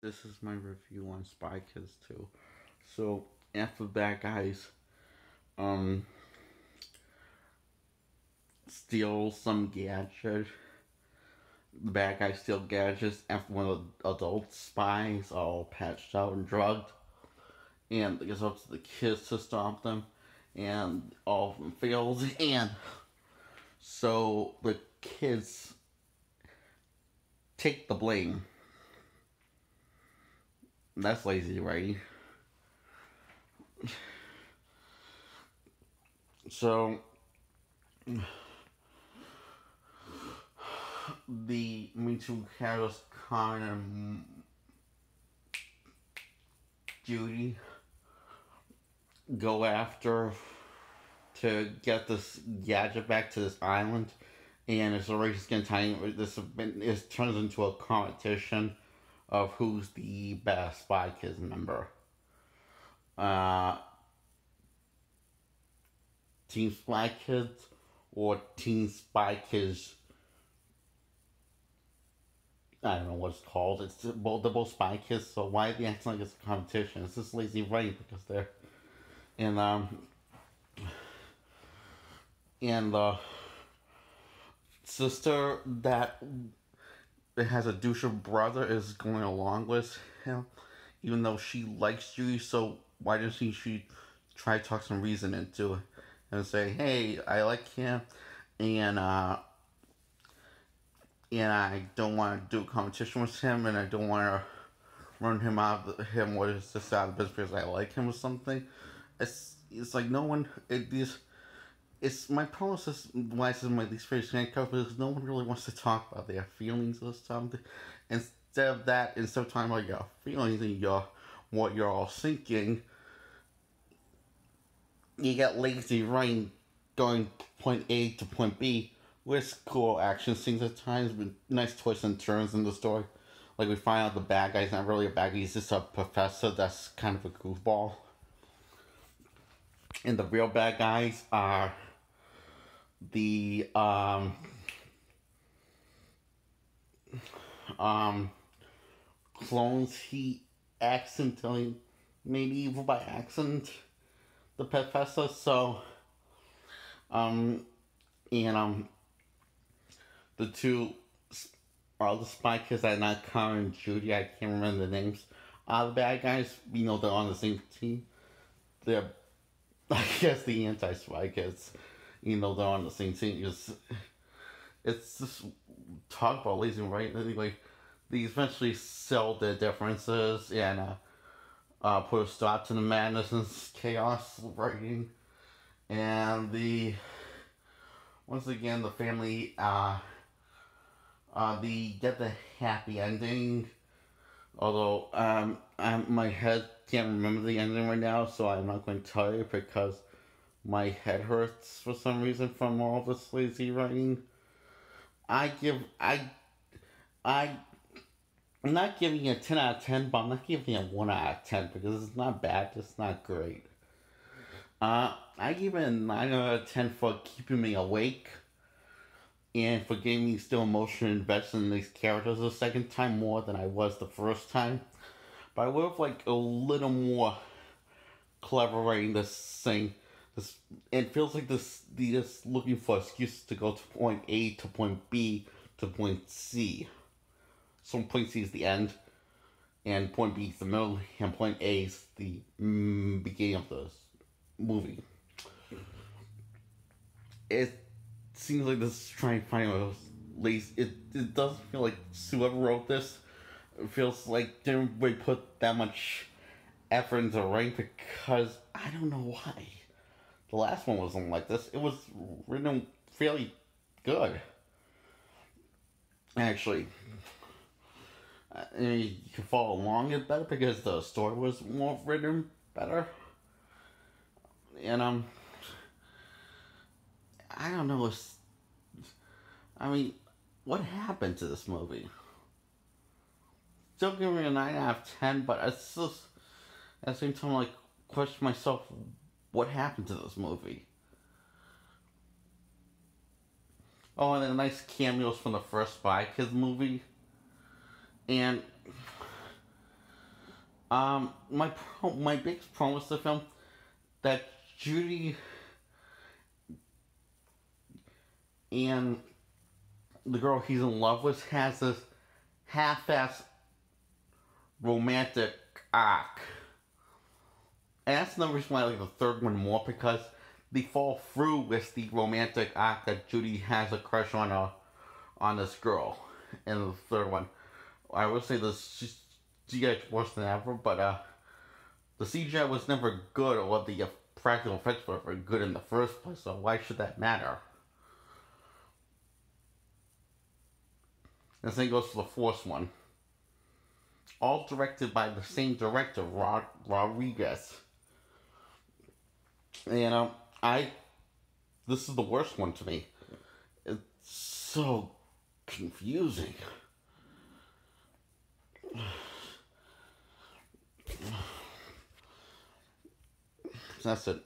This is my review on Spy Kids 2. So, after the bad guys um steal some gadget, the bad guys steal gadgets after one of the adult spies all patched out and drugged, and it gets up to the kids to stop them, and all of them fails, and so the kids take the blame. That's lazy, right? So the Me Too characters Connor and Judy go after to get this gadget back to this island, and it's a race against time. This turns into a competition of who's the best Spy Kids member. Uh, Team Spy Kids or Team Spy Kids. I don't know what it's called. They're both Spy Kids. So why are they acting like it's a competition? It's just lazy writing because they're and the sister that has a douche brother is going along with him, even though she likes Judy. So why doesn't she try to talk some reason into it and say, "Hey, I like him, and I don't want to do a competition with him, and I don't want to run him out of him what is this out of business because I like him or something." It's like no one these it's my problem is this, why this is my least favorite handcuff because no one really wants to talk about their feelings or something. Instead of talking about your feelings and your what you're all thinking, you get lazy writing going point A to point B with cool action scenes at times with nice twists and turns in the story. Like we find out the bad guy's not really a bad guy, he's just a professor that's kind of a goofball. And the real bad guys are the um clones he accidentally made evil by accident, the professor. So um and the two are the spy kids that are not Connor and Judy. I can't remember the names. The bad guys, they're on the same team. They're I guess the anti spy kids. They're on the same team. It's just talk about lazy right. Anyway, they eventually sell their differences and put a stop to the madness and chaos writing. And the once again the family the get the happy ending. Although my head can't remember the ending right now, so I'm not going to tell you because my head hurts for some reason from all this lazy writing. I give I I'm not giving it a 10 out of 10, but I'm not giving it 1 out of 10 because it's not bad, it's not great. I give it a 9 out of 10 for keeping me awake and for getting me still emotionally invested in these characters the second time more than I was the first time. But I would have like a little more clever writing this thing. It feels like they're just looking for excuses to go to point A to point B to point C. So point C is the end, and point B is the middle, and point A is the beginning of the movie. It seems like this is trying to find a lazy. It doesn't feel like whoever wrote this. It feels like they didn't really put that much effort into writing because I don't know why. The last one wasn't like this. It was written fairly good, actually. You can follow along it better because the story was more written better. And I don't know. I mean, what happened to this movie? Still giving it a 9 out of 10, but it's just at the same time like question myself, what happened to this movie? Oh, and then nice cameos from the first Spy Kids movie, and My biggest problem with the film that Judy and the girl he's in love with has this half-ass romantic arc. And that's the reason why I like the third one more, because they fall through with the romantic arc that Judy has a crush on this girl in the third one. I would say the CGI is worse than ever, but the CGI was never good, or the practical effects were never good in the first place, so why should that matter? And the same goes for the fourth one. All directed by the same director, Rodriguez. And this is the worst one to me. It's so confusing. That's it.